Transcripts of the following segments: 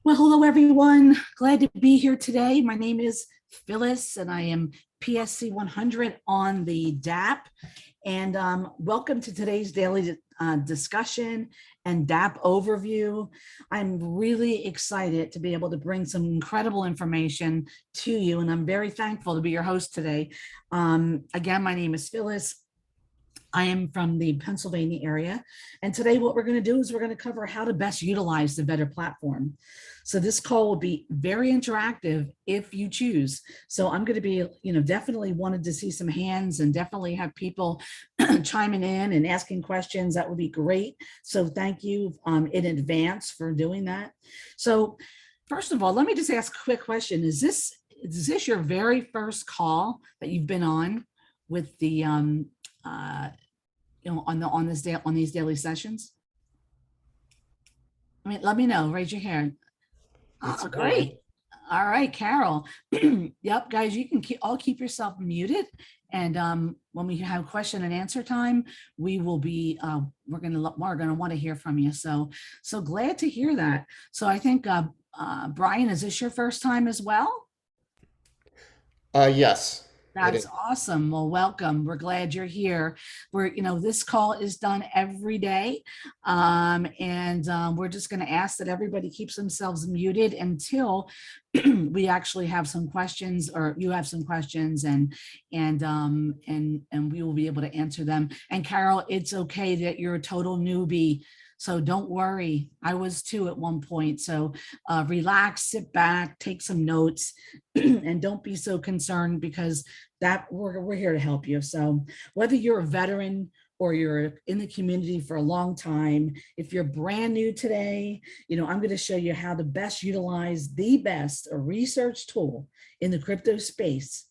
Well, hello everyone. Glad to be here today. My name is Phyllis and I am PSC 100 on the dApp. And welcome to today's daily discussion and dApp overview. I'm really excited to be able to bring some incredible information to you, and I'm very thankful to be your host today. Again, my name is Phyllis. I am from the Pennsylvania area. And today what we're going to do is we're going to cover how to best utilize the Vetter platform. So this call will be very interactive if you choose. So I'm going to be, definitely wanted to see some hands and definitely have people chiming in and asking questions. That would be great. So thank you in advance for doing that. So first of all, let me just ask a quick question. Is this your very first call that you've been on with the on these daily sessions? I mean, let me know. Raise your hand. It's Oh, me. great. All right, Carol. Yep, guys, you can keep yourself muted. And when we have question and answer time, we will be we're gonna want to hear from you. So glad to hear that. So I think Brian, is this your first time as well? Yes, it That's is. awesome. Well, welcome. We're glad you're here. This call is done every day. We're just going to ask that everybody keeps themselves muted until we actually have some questions, or you have some questions, and we will be able to answer them. And Carol, it's okay that you're a total newbie. So don't worry. I was too at one point. So relax, sit back, take some notes, and don't be so concerned, because that we're here to help you. So whether you're a veteran or you're in the community for a long time, if you're brand new today, I'm going to show you how to best utilize the best research tool in the crypto space,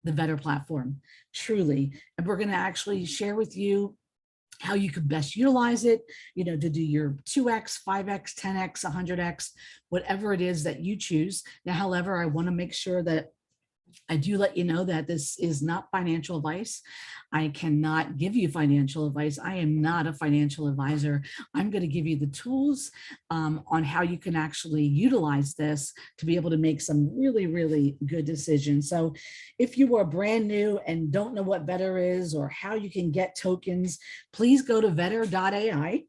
the Vetter platform, truly. And we're going to actually share with you how you can best utilize it, to do your 2x, 5x, 10x, 100x, whatever it is that you choose. Now, however, I want to make sure that I do let you know that this is not financial advice. I cannot give you financial advice. I am not a financial advisor. I'm going to give you the tools on how you can actually utilize this to be able to make some really, really good decisions. So if you are brand new and don't know what Vetter is or how you can get tokens, please go to vetter.ai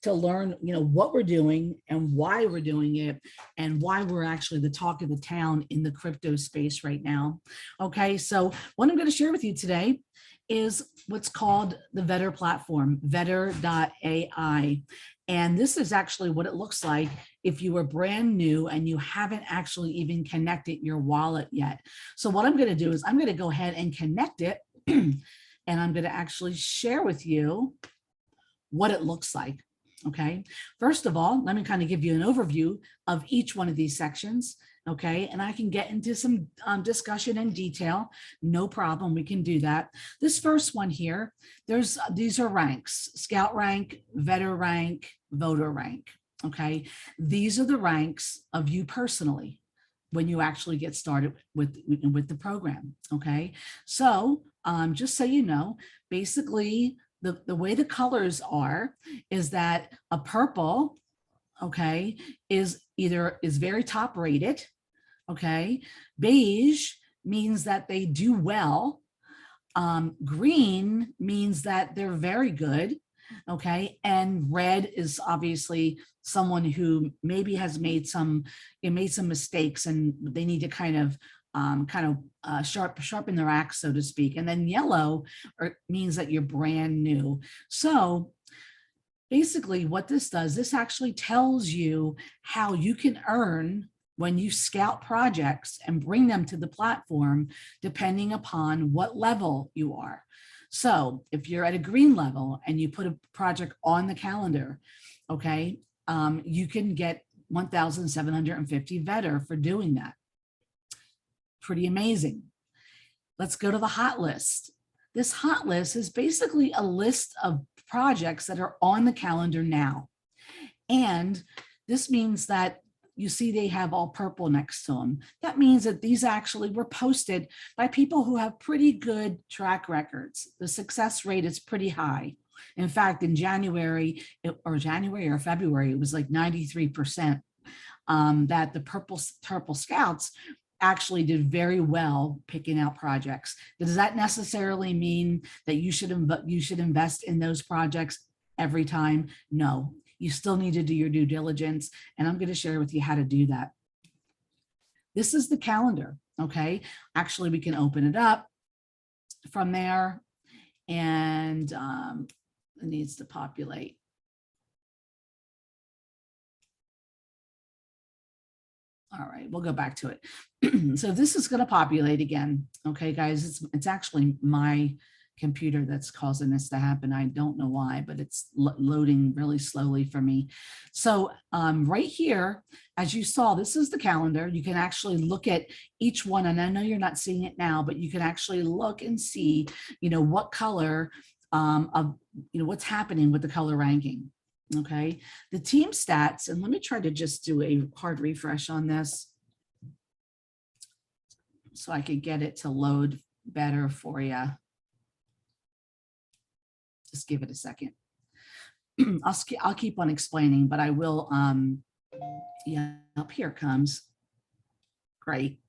to learn, what we're doing and why we're doing it, and why we're actually the talk of the town in the crypto space right now. Okay, so what I'm going to share with you today is what's called the Vetter platform, vetter.ai. And this is actually what it looks like if you are brand new and you haven't actually even connected your wallet yet. So what I'm going to do is I'm going to go ahead and connect it and I'm going to actually share with you what it looks like. Okay, first of all, let me kind of give you an overview of each one of these sections. Okay, and I can get into some discussion in detail. No problem, we can do that. This first one here, these are ranks: scout rank, vetter rank, voter rank. Okay, these are the ranks of you personally when you actually get started with the program. Okay, so just so you know, basically the way the colors are is that a purple, okay, is very top rated. Okay, beige means that they do well. Green means that they're very good. Okay, and red is obviously someone who maybe has made some mistakes and they need to kind of sharpen their axe, so to speak. And then yellow means that you're brand new. So basically what this does, this actually tells you how you can earn when you scout projects and bring them to the platform, depending upon what level you are. So if you're at a green level and you put a project on the calendar, okay, you can get 1,750 Vetter for doing that. Pretty amazing. Let's go to the hot list. This hot list is basically a list of projects that are on the calendar now. And this means that you see they have all purple next to them. That means that these actually were posted by people who have pretty good track records. The success rate is pretty high. In fact, in January or February, it was like 93%. that the Purple Scouts actually did very well picking out projects. Does that necessarily mean that you should invest in those projects every time? No, you still need to do your due diligence, and I'm going to share with you how to do that. This is the calendar, okay? Actually, we can open it up from there, and it needs to populate. All right, we'll go back to it. So this is going to populate again. Okay, guys, it's actually my computer that's causing this to happen. I don't know why, but it's loading really slowly for me. So right here, as you saw, this is the calendar. You can actually look at each one, and I know you're not seeing it now, but you can actually look and see, what color of, what's happening with the color ranking. Okay, the team stats, and let me try to just do a hard refresh on this so I could get it to load better for you. Just give it a second. I'll keep on explaining, but I will, yeah, up here it comes. Great.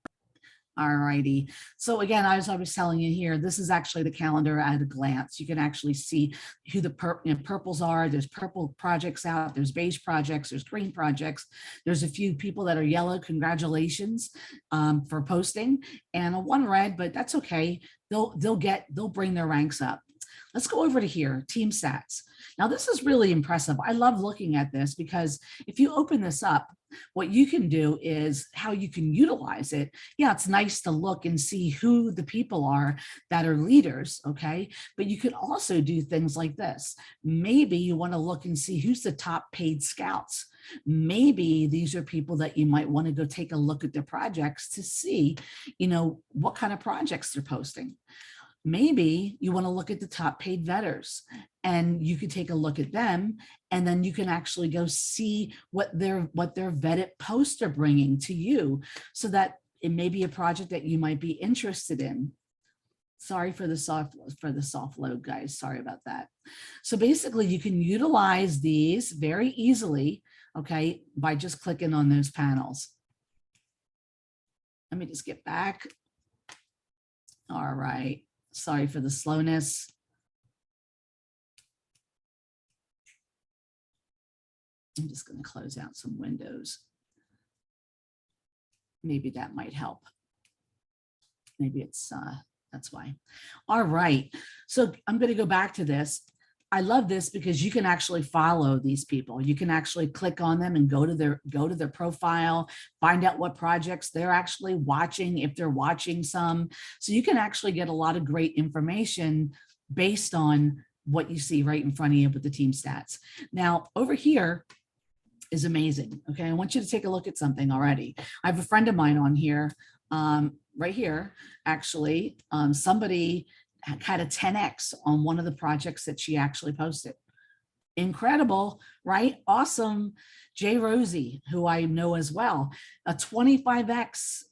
All righty. So again, as I was telling you here, this is actually the calendar at a glance. You can actually see who the purples are. There's purple projects out. There's beige projects. There's green projects. There's a few people that are yellow. Congratulations for posting, and one red, but that's okay. They'll bring their ranks up. Let's go over to here, team stats. Now this is really impressive. I love looking at this because if you open this up, what you can do is how you can utilize it. Yeah, it's nice to look and see who the people are that are leaders, okay? But you can also do things like this. Maybe you want to look and see who's the top paid scouts. Maybe these are people that you might want to go take a look at their projects to see, what kind of projects they're posting. Maybe you want to look at the top paid vetters, and you could take a look at them, and then you can actually go see what their vetted posts are bringing to you, so that it may be a project that you might be interested in. Sorry for the soft load, guys. Sorry about that. So basically, you can utilize these very easily, okay, by just clicking on those panels. Let me just get back. All right. Sorry for the slowness. I'm just going to close out some windows. Maybe that might help. Maybe it's, that's why. All right. So I'm going to go back to this. I love this because you can actually follow these people. You can actually click on them and go to their profile, find out what projects they're actually watching, if they're watching some. So you can actually get a lot of great information based on what you see right in front of you with the team stats. Now over here is amazing. Okay, I want you to take a look at something already. I have a friend of mine on here, right here, actually, somebody had a 10x on one of the projects that she actually posted. Incredible, right? Awesome. Jay Rosie, who I know as well, a 25x.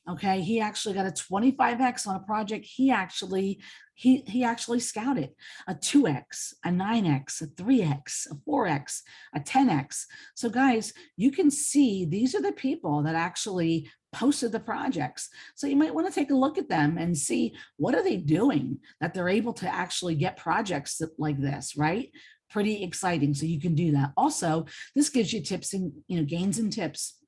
Okay, he actually got a 25x on a project he actually scouted. A 2x, a 9x, a 3x, a 4x, a 10x. So guys, you can see these are the people that actually posted the projects. So you might want to take a look at them and see what are they doing that they're able to actually get projects like this, right? Pretty exciting. So you can do that. Also, this gives you tips and gains and tips.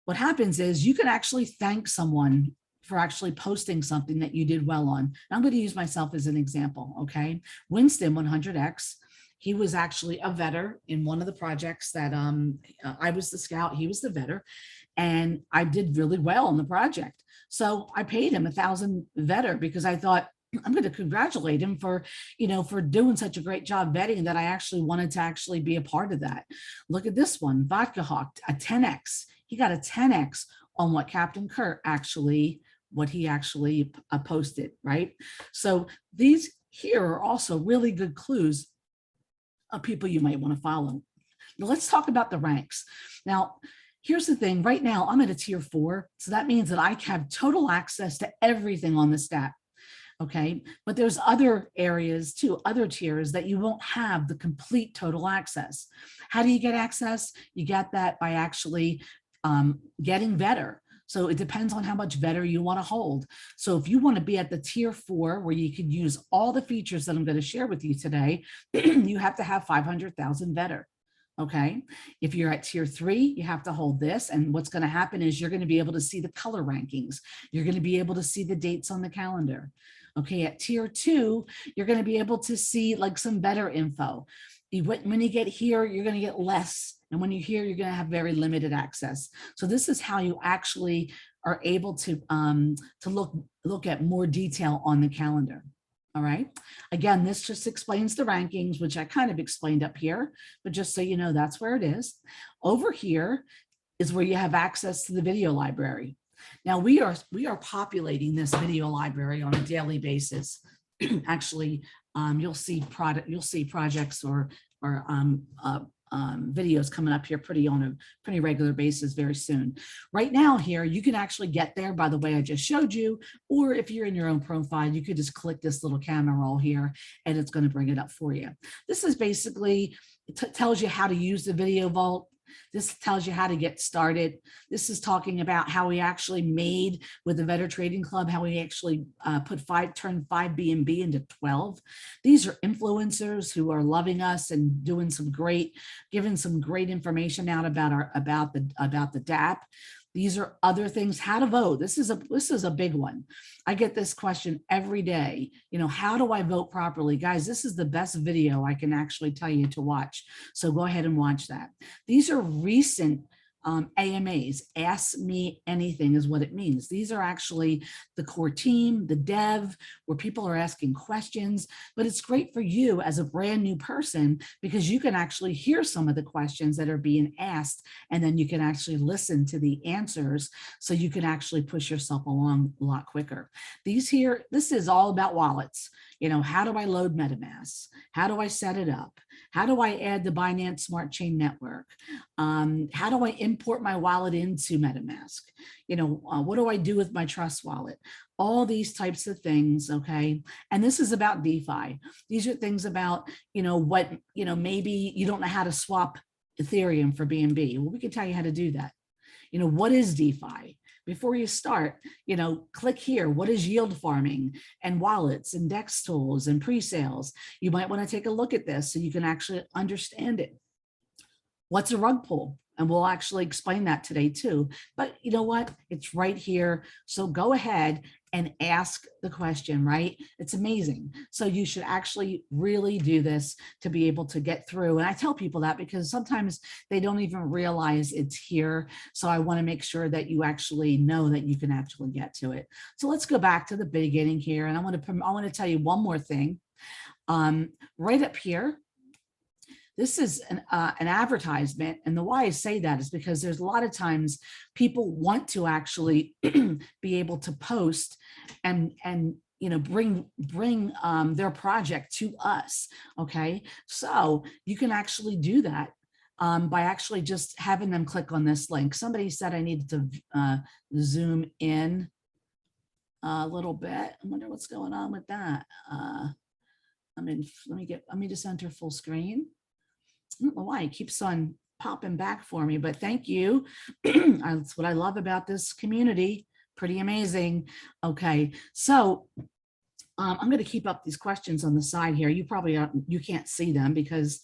What happens is you can actually thank someone for actually posting something that you did well on. And I'm going to use myself as an example, okay? Winston 100X, he was actually a vetter in one of the projects that I was the scout, he was the vetter, and I did really well on the project. So I paid him 1,000 vetter because I thought, I'm going to congratulate him for, for doing such a great job vetting that I actually wanted to actually be a part of that. Look at this one, Vodka Hawk, a 10X. He got a 10X on what Captain Kurt actually, posted, right? So these here are also really good clues of people you might want to follow. Now let's talk about the ranks. Now, here's the thing, right now I'm at a tier 4. So that means that I have total access to everything on this app. Okay, but there's other areas too, other tiers that you won't have the complete total access. How do you get access? You get that by actually getting better. So it depends on how much better you want to hold. So if you want to be at the tier 4, where you could use all the features that I'm going to share with you today, you have to have 500,000 better. Okay, if you're at tier 3, you have to hold this. And what's going to happen is you're going to be able to see the color rankings. You're going to be able to see the dates on the calendar. Okay, at tier 2, you're going to be able to see like some better info. When you get here, you're going to get less. And when you're here, you're going to have very limited access. So this is how you actually are able to look at more detail on the calendar. All right. Again, this just explains the rankings, which I kind of explained up here, but just so you know, that's where it is. Over here is where you have access to the video library. Now we are populating this video library on a daily basis. Actually, you'll see projects or videos coming up here on a pretty regular basis very soon. Right now here, you can actually get there by the way I just showed you, or if you're in your own profile, you could just click this little camera roll here and it's going to bring it up for you. This is basically, it tells you how to use the video vault. This tells you how to get started. This is talking about how we actually made with the Vetter Trading Club, how we actually turned 5 B&B into 12. These are influencers who are loving us and doing giving some great information out about the dApp. These are other things, how to vote. This is a big one. I get this question every day. You know, how do I vote properly? Guys, this is the best video I can actually tell you to watch. So go ahead and watch that. These are recent AMAs, ask me anything is what it means. These are actually the core team, the dev, where people are asking questions, but it's great for you as a brand new person because you can actually hear some of the questions that are being asked, and then you can actually listen to the answers so you can actually push yourself along a lot quicker. This is all about wallets. You know, how do I load MetaMask? How do I set it up? How do I add the Binance Smart Chain Network? How do I import my wallet into MetaMask? You know, what do I do with my Trust wallet? All these types of things, okay? And this is about DeFi. These are things about, maybe you don't know how to swap Ethereum for BNB. Well, we can tell you how to do that. You know, what is DeFi? Before you start, click here. What is yield farming and wallets and DEX tools and pre-sales? You might want to take a look at this so you can actually understand it. What's a rug pull? And we'll actually explain that today too. But you know what? It's right here. So go ahead and ask the question, right? It's amazing. So you should actually really do this to be able to get through. And I tell people that because sometimes they don't even realize it's here. So I want to make sure that you actually know that you can actually get to it. So let's go back to the beginning here. And I want to tell you one more thing. Right up here, this is an advertisement. And the why I say that is because there's a lot of times people want to actually be able to post and bring their project to us. Okay, so you can actually do that by actually just having them click on this link. Somebody said I needed to zoom in a little bit. I wonder what's going on with that. Let me just enter full screen. I don't know why it keeps on popping back for me, but thank you. That's what I love about this community. Pretty amazing. Okay, so I'm going to keep up these questions on the side here. You can't see them because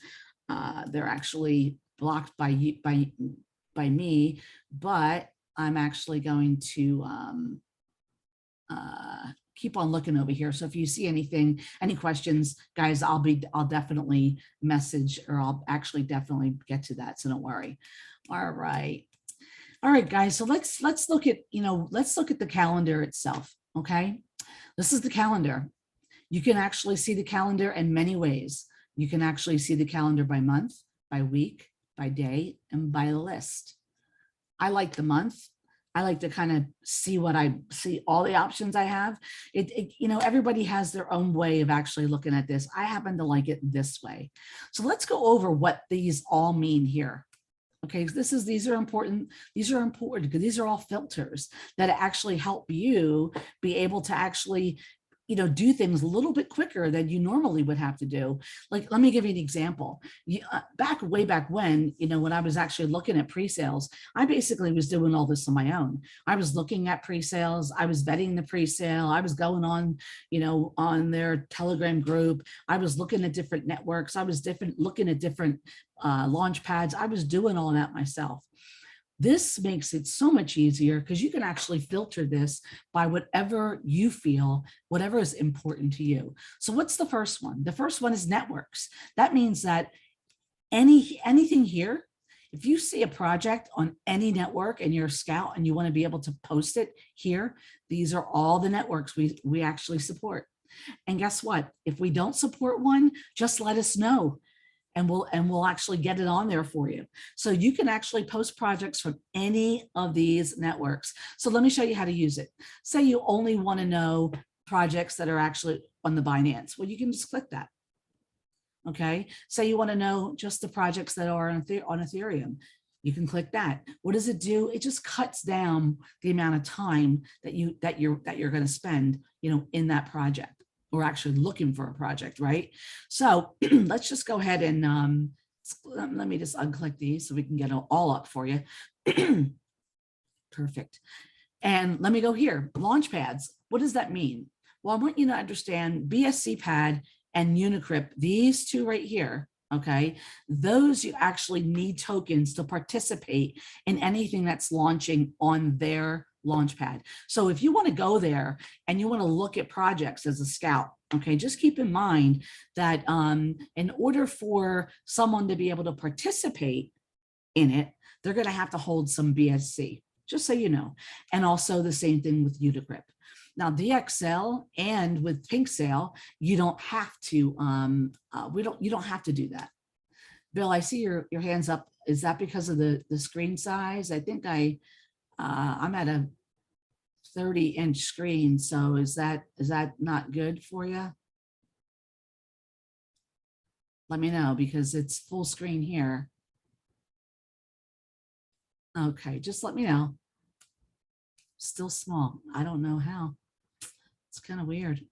they're actually blocked by me, but I'm actually going to keep on looking over here. So if you see any questions, guys, I'll definitely message, or I'll actually definitely get to that. So don't worry. All right, guys. So let's look at the calendar itself. Okay, this is the calendar. You can actually see the calendar in many ways. You can actually see the calendar by month, by week, by day, and by list. I like the month. I like to kind of see all the options I have. Everybody has their own way of actually looking at this. I happen to like it this way. So let's go over what these all mean here. Okay, these are important. These are important because these are all filters that actually help you be able to actually do things a little bit quicker than you normally would have to do. Like, let me give you an example. Way back when, when I was actually looking at pre-sales, I basically was doing all this on my own. I was looking at pre-sales, I was vetting the pre-sale, I was going on, on their Telegram group, I was looking at different networks, I was looking at different launch pads, I was doing all that myself. This makes it so much easier because you can actually filter this by whatever you feel, whatever is important to you. So what's the first one? The first one is networks. That means that anything here, if you see a project on any network and you're a scout and you want to be able to post it here, these are all the networks we actually support. And guess what? If we don't support one, just let us know. And we'll actually get it on there for you. So you can actually post projects from any of these networks. So let me show you how to use it. Say you only want to know projects that are actually on the Binance. Well, you can just click that. Okay. Say you want to know just the projects that are on Ethereum. You can click that. What does it do? It just cuts down the amount of time that you're going to spend, in that project. We're actually looking for a project, right? So let's just go ahead and let me just unclick these so we can get it all up for you. Perfect. And let me go here, launch pads. What does that mean? Well, I want you to understand BSC pad and Unicrypt, these two right here, okay? Those you actually need tokens to participate in anything that's launching on their Launchpad. So if you want to go there and you want to look at projects as a scout, okay, just keep in mind that in order for someone to be able to participate in it, they're going to have to hold some BSC, just so you know. And also the same thing with Unicrypt. Now, DXL and with Pink Sale, you don't have to. You don't have to do that. Bill, I see your hands up. Is that because of the screen size? I think I'm at a 30-inch screen, so is that not good for you? Let me know, because it's full screen here. Okay, just let me know. Still small. I don't know how. It's kind of weird.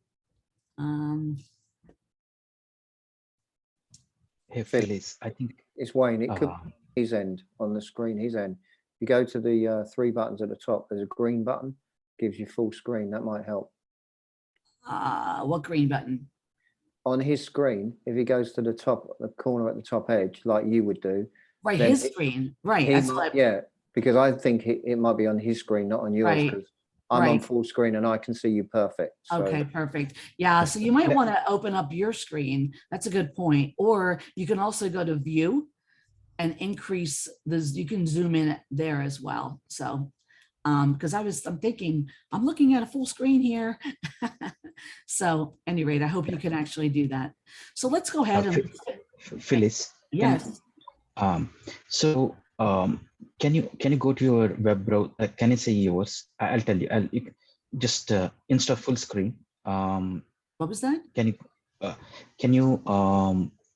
Hey, Phyllis, I think it's Wayne. It could be his end on the screen, his end. You go to the three buttons at the top, there's a green button, gives you full screen. That might help. What green button? On his screen, if he goes to the top, the corner at the top edge, like you would do. Right, his screen, right. Yeah, because I think it might be on his screen, not on yours, because I'm on full screen and I can see you perfect. So. Okay, perfect. Yeah, so you might want to open up your screen. That's a good point. Or you can also go to view and increase this. You can zoom in there as well. So because I'm thinking I'm looking at a full screen here. So at any rate, I hope you can actually do that. So let's go ahead and Phyllis. Yes. Can you go to your web browser? Can you say yours? I'll tell you. You just instead of full screen. What was that? Can you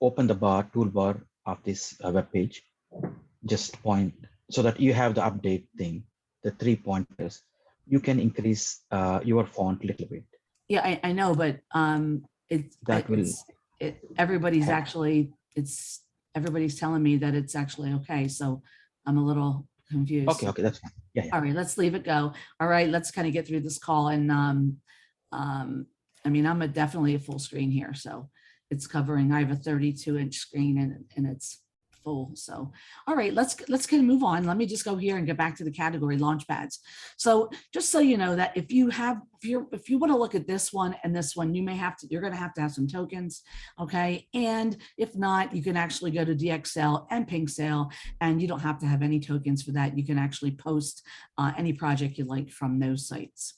open the toolbar of this web page? Just point so that you have the update thing, the 3 pointers. You can increase your font a little bit. Yeah, I know, but everybody's actually everybody's telling me that it's actually okay. So I'm a little confused. Okay, that's fine. Yeah. All right, let's leave it go. All right, let's kind of get through this call. And I mean, I'm definitely a full screen here. So it's covering, I have a 32-inch screen and it's full. So, all right, let's kind of move on. Let me just go here and get back to the category launchpads. So just so you know that if you want to look at this one and this one, you're going to have some tokens. Okay. And if not, you can actually go to DXL and Pink Sale, and you don't have to have any tokens for that. You can actually post any project you like from those sites.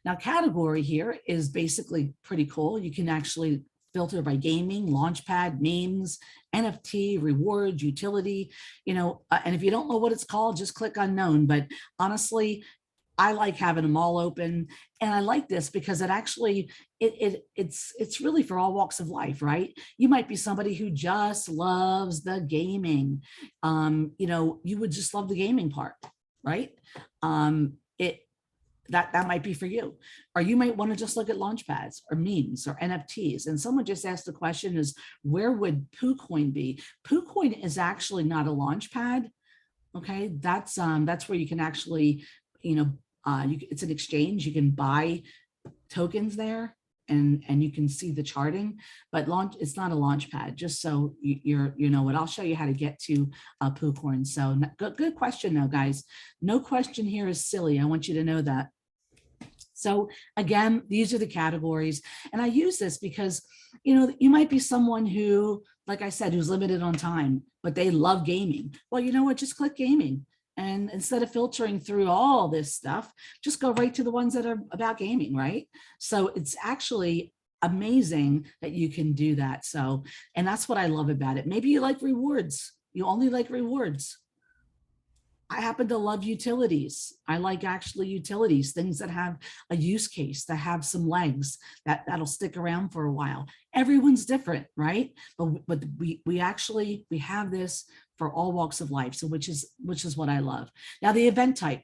Now, category here is basically pretty cool. You can actually filter by gaming, launchpad, memes, NFT, rewards, utility, and if you don't know what it's called, just click unknown. But honestly, I like having them all open. And I like this because it actually, it's really for all walks of life, right? You might be somebody who just loves the gaming. You would just love the gaming part, right? that might be for you. Or you might want to just look at launch pads or memes or NFTs. And someone just asked the question is, where would PooCoin be? PooCoin is actually not a launch pad. Okay, that's where you can actually, it's an exchange. You can buy tokens there, and you can see the charting, but it's not a launch pad, just so you know what. I'll show you how to get to PooCoin. So good question though, guys. No question here is silly. I want you to know that. So again, these are the categories. And I use this because, you might be someone who, like I said, who's limited on time, but they love gaming. Well, you know what, just click gaming. And instead of filtering through all this stuff, just go right to the ones that are about gaming, right? So it's actually amazing that you can do that. So, and that's what I love about it. Maybe you like rewards. You only like rewards. I happen to love utilities. I like actually utilities, things that have a use case, that have some legs, that'll stick around for a while. Everyone's different, right? But we have this for all walks of life. So which is what I love. Now the event type,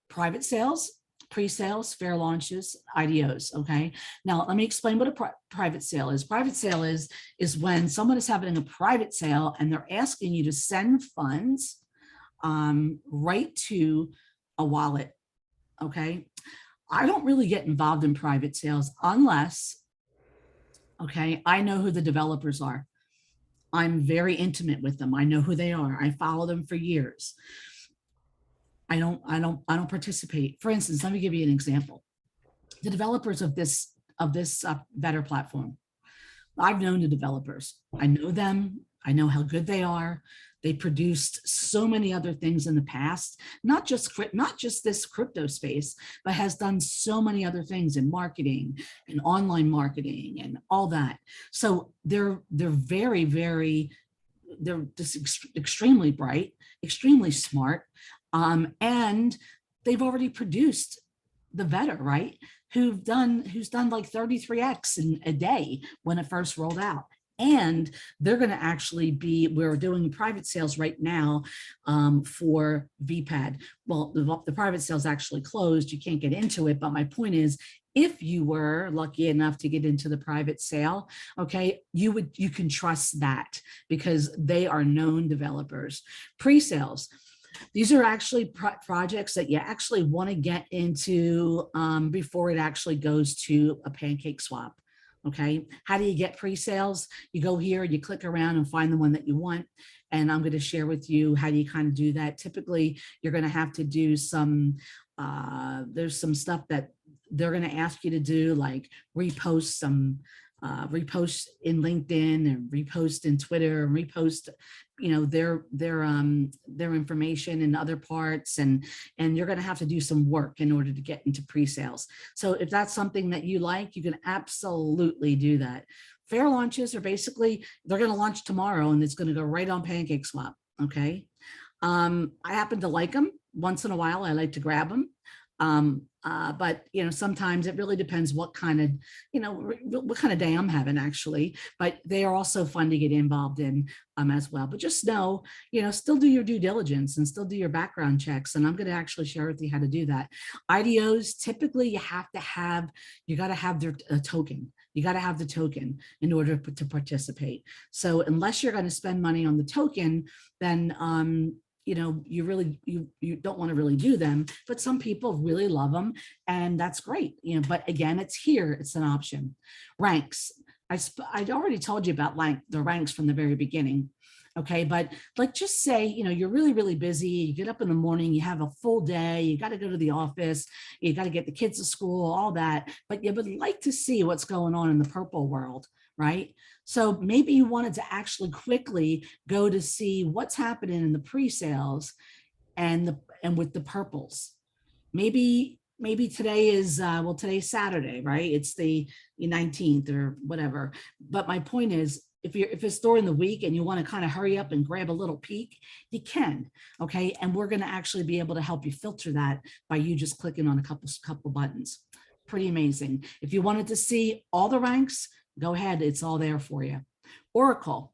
private sales, pre-sales, fair launches, IDOs. Okay. Now let me explain what a private sale is. Private sale is when someone is having a private sale and they're asking you to send funds right to a wallet. Okay. I don't really get involved in private sales unless, okay, I know who the developers are. I'm very intimate with them. I know who they are. I follow them for years. I don't participate. For instance, let me give you an example. The developers of this Better platform. I've known the developers. I know them. I know how good they are. They produced so many other things in the past, not just this crypto space, but has done so many other things in marketing and online marketing and all that. So they're very, very, they're just extremely bright, extremely smart, and they've already produced the Vetter, right? Who's done like 33x in a day when it first rolled out. And they're going to actually we're doing private sales right now for VPAD. Well, the private sales actually closed. You can't get into it. But my point is, if you were lucky enough to get into the private sale, okay, you can trust that because they are known developers. Pre-sales. These are actually projects that you actually want to get into before it actually goes to a pancake swap. Okay, how do you get pre-sales? You go here, you click around and find the one that you want. And I'm going to share with you how do you kind of do that. Typically, you're going to have to do some, there's some stuff that they're going to ask you to do, like repost in LinkedIn and repost in Twitter and repost, their information in other parts, and you're going to have to do some work in order to get into pre-sales. So if that's something that you like, you can absolutely do that. Fair launches are basically, they're going to launch tomorrow and it's going to go right on PancakeSwap. Okay. I happen to like them. Once in a while, I like to grab them. But sometimes it really depends what kind of day I'm having actually, but they are also fun to get involved in as well. But just know, still do your due diligence and still do your background checks. And I'm going to actually share with you how to do that. IDOs, typically you got to have their token. You got to have the token in order to participate. So unless you're going to spend money on the token, then you don't want to really do them, but some people really love them and that's great. But again, it's an option. Ranks. I already told you about the ranks from the very beginning. Okay. But like, just say, you're really, really busy. You get up in the morning, you have a full day, you got to go to the office, you got to get the kids to school, all that, but you would like to see what's going on in the purple world. Right. So maybe you wanted to actually quickly go to see what's happening in the pre-sales and with the purples. Maybe today is, today's Saturday, right? It's the 19th or whatever. But my point is, if it's during the week and you want to kind of hurry up and grab a little peek, you can. Okay. And we're going to actually be able to help you filter that by you just clicking on a couple buttons. Pretty amazing. If you wanted to see all the ranks, go ahead, it's all there for you. Oracle.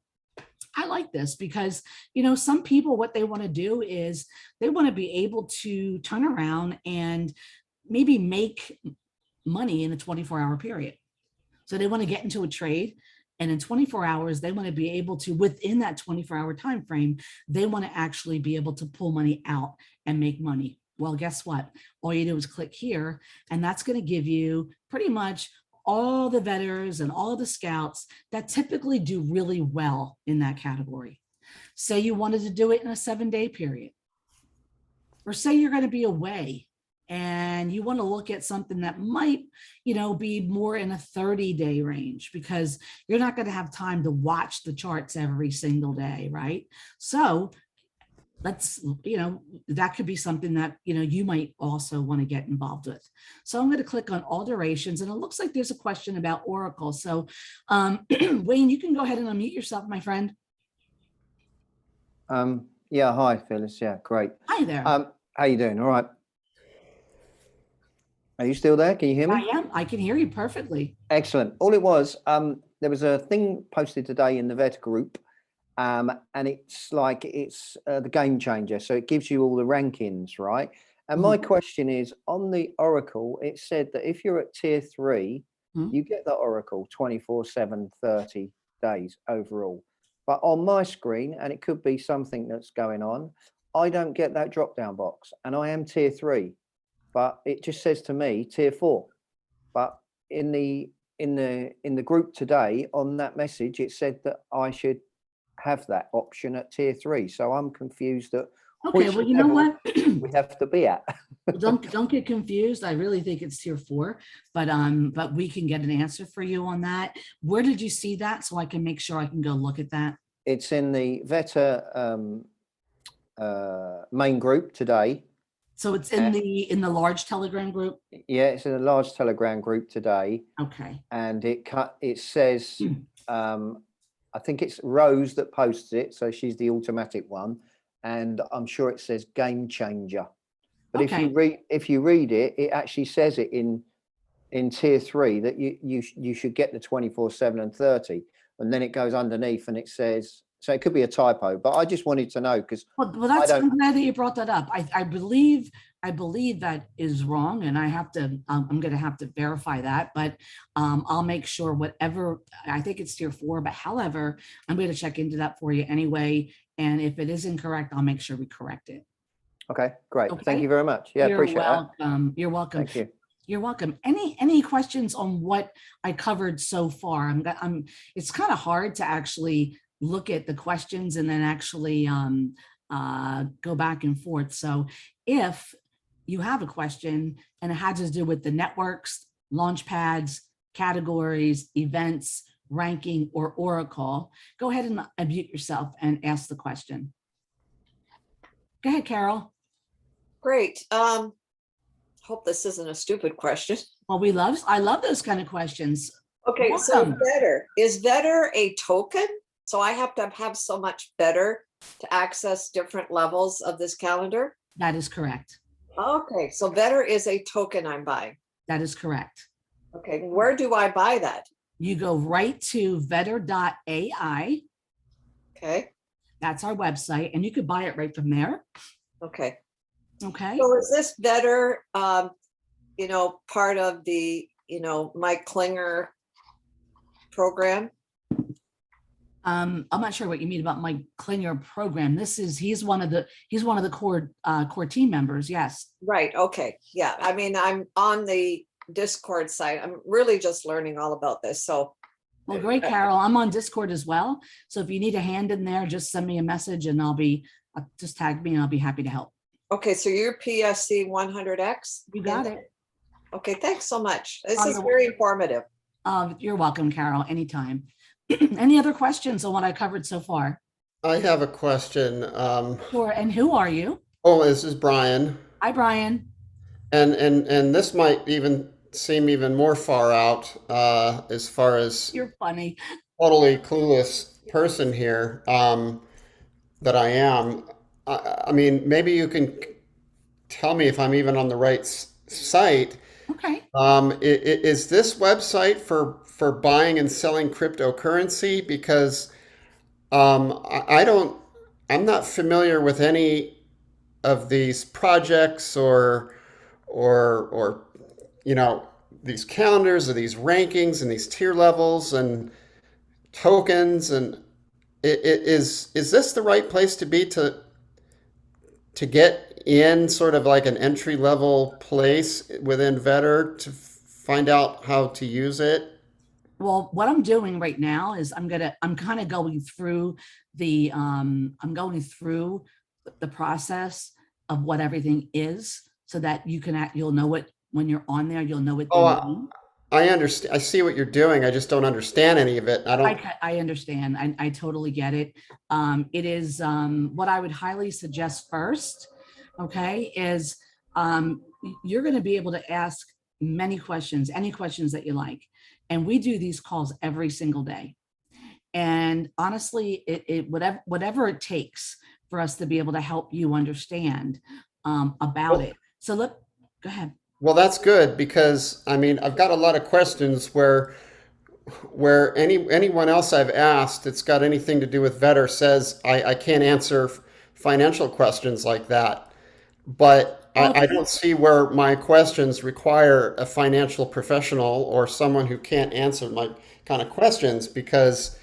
I like this because, some people, what they want to do is they want to be able to turn around and maybe make money in a 24-hour period. So they want to get into a trade, and in 24 hours, they want to be able to, within that 24-hour time frame, they want to actually be able to pull money out and make money. Well, guess what? All you do is click here, and that's going to give you pretty much all the vetters and all the scouts that typically do really well in that category. Say you wanted to do it in a 7-day period, or say you're going to be away and you want to look at something that might, be more in a 30-day range, because you're not going to have time to watch the charts every single day, right? So let's, that could be something that, you might also want to get involved with. So I'm going to click on all durations, and it looks like there's a question about Oracle. So Wayne, you can go ahead and unmute yourself, my friend. Yeah, hi, Phyllis. Yeah, great. Hi there. How you doing? All right. Are you still there? Can you hear me? I am. I can hear you perfectly. Excellent. All it was, there was a thing posted today in the Vet group, and it's like it's the game changer. So it gives you all the rankings, right? And my question is, on the Oracle, it said that if you're at tier 3, you get the Oracle 24/7, 30 days overall. But on my screen, and it could be something that's going on, I don't get that drop down box, and I am tier 3, but it just says to me tier 4. But in the group today, on that message, it said that I should have that option at tier 3. So I'm confused at Okay, well, you know what? we have to be at. Don't get confused. I really think it's tier 4, but we can get an answer for you on that. Where did you see that, so I can make sure I can go look at that? It's in the Vetter main group today. So it's in the large Telegram group? Yeah, it's in a large Telegram group today. Okay. And it says, I think it's Rose that posts it, so she's the automatic one, and I'm sure it says game changer. But okay. if you read it, it actually says it in tier 3 that you should get the 24/7 and 30, and then it goes underneath and it says, so it could be a typo, but I just wanted to know, because well, I'm glad that you brought that up. I believe that is wrong, and I'm going to have to verify that, but I'll make sure whatever, I think it's tier 4, but however, I'm going to check into that for you anyway. And if it is incorrect, I'll make sure we correct it. Okay, great. Okay. Thank you very much. Yeah, appreciate that. You're welcome. Thank you. You're welcome. Any questions on what I covered so far? It's kind of hard to actually look at the questions and then actually go back and forth. So if you have a question and it had to do with the networks, launch pads, categories, events, ranking, or Oracle, go ahead and unmute yourself and ask the question. Go ahead, Carol. Great. Hope this isn't a stupid question. Well, I love those kind of questions. Okay, so Vetter, is Vetter a token? So I have to have so much better to access different levels of this calendar? That is correct. Okay, so Vetter is a token I'm buying. That is correct. Okay, where do I buy that? You go right to vetter.ai. Okay. That's our website, and you could buy it right from there. Okay. Okay. So is this Vetter, part of the, Mike Klinger program? I'm not sure what you mean about Mike Klinger program. He's one of the core team members. Yes. Right. Okay. Yeah. I mean, I'm on the Discord site. I'm really just learning all about this. So. Well, great, Carol. I'm on Discord as well. So if you need a hand in there, just send me a message and just tag me and I'll be happy to help. Okay. So you're PSC 100X? You got it. Okay. Thanks so much. This is very informative. You're welcome, Carol. Anytime. Any other questions on what I covered so far? I have a question. Sure. And who are you? Oh, this is Brian. Hi, Brian. And this might even seem even more far out as far as you're funny. Totally clueless person here that I am. I mean, maybe you can tell me if I'm even on the right site. Okay. Is this website for buying and selling cryptocurrency? Because I'm not familiar with any of these projects or or you know, these calendars or these rankings and these tier levels and tokens, and is this the right place to be to get in sort of like an entry level place within Vetter to find out how to use it? Well, what I'm doing right now is I'm kind of going through I'm going through the process of what everything is so that you'll know it when you're on there, you'll know what they Oh, mean. I understand. I see what you're doing. I just don't understand any of it. I don't. I understand. I totally get it. It is what I would highly suggest first, okay, is you're going to be able to ask many questions, any questions that you like. And we do these calls every single day. And honestly, whatever it takes for us to be able to help you understand about it. So go ahead. Well, that's good because I mean I've got a lot of questions where anyone else I've asked that's got anything to do with Vetter says I can't answer financial questions like that. But I don't see where my questions require a financial professional or someone who can't answer my kind of questions because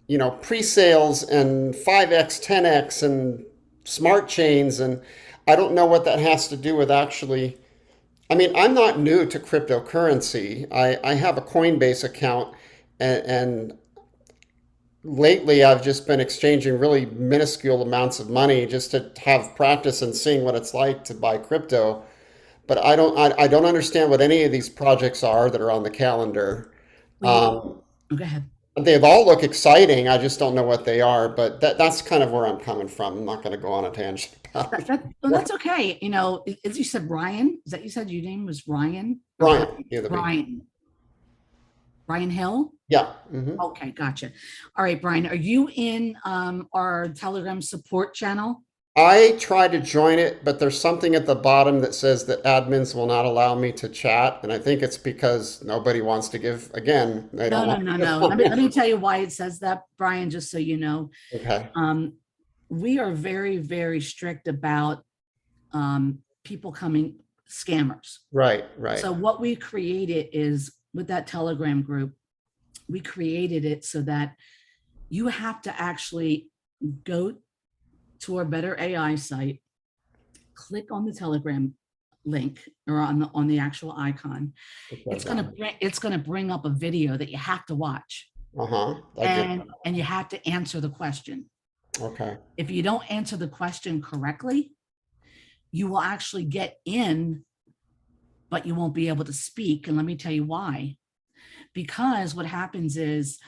you know, pre-sales and 5x, 10x and smart chains. And I don't know what that has to do with actually. I mean, I'm not new to cryptocurrency. I have a Coinbase account and lately I've just been exchanging really minuscule amounts of money just to have practice and seeing what it's like to buy crypto. But I don't understand what any of these projects are that are on the calendar. Go ahead. They all look exciting. I just don't know what they are, but that's kind of where I'm coming from. I'm not going to go on a tangent about it. Well, that's okay. You know, as you said, Ryan, is that you said your name was Ryan? Brian, Brian Hill? yeah. Mhm. Okay, gotcha. All right, Brian, are you in our Telegram support channel? I try to join it, but there's something at the bottom that says that admins will not allow me to chat, and I think it's because nobody wants to give. Again, they don't. No. Let me tell you why it says that, Brian, just so you know. Okay. We are very, very strict about people coming scammers. Right. So what we created is with that Telegram group, we created it so that you have to actually go to our Better AI site, click on the Telegram link or on the actual icon. It's gonna bring up a video that you have to watch. And you have to answer the question. Okay. If you don't answer the question correctly, you will actually get in, but you won't be able to speak. And let me tell you why. Because what happens is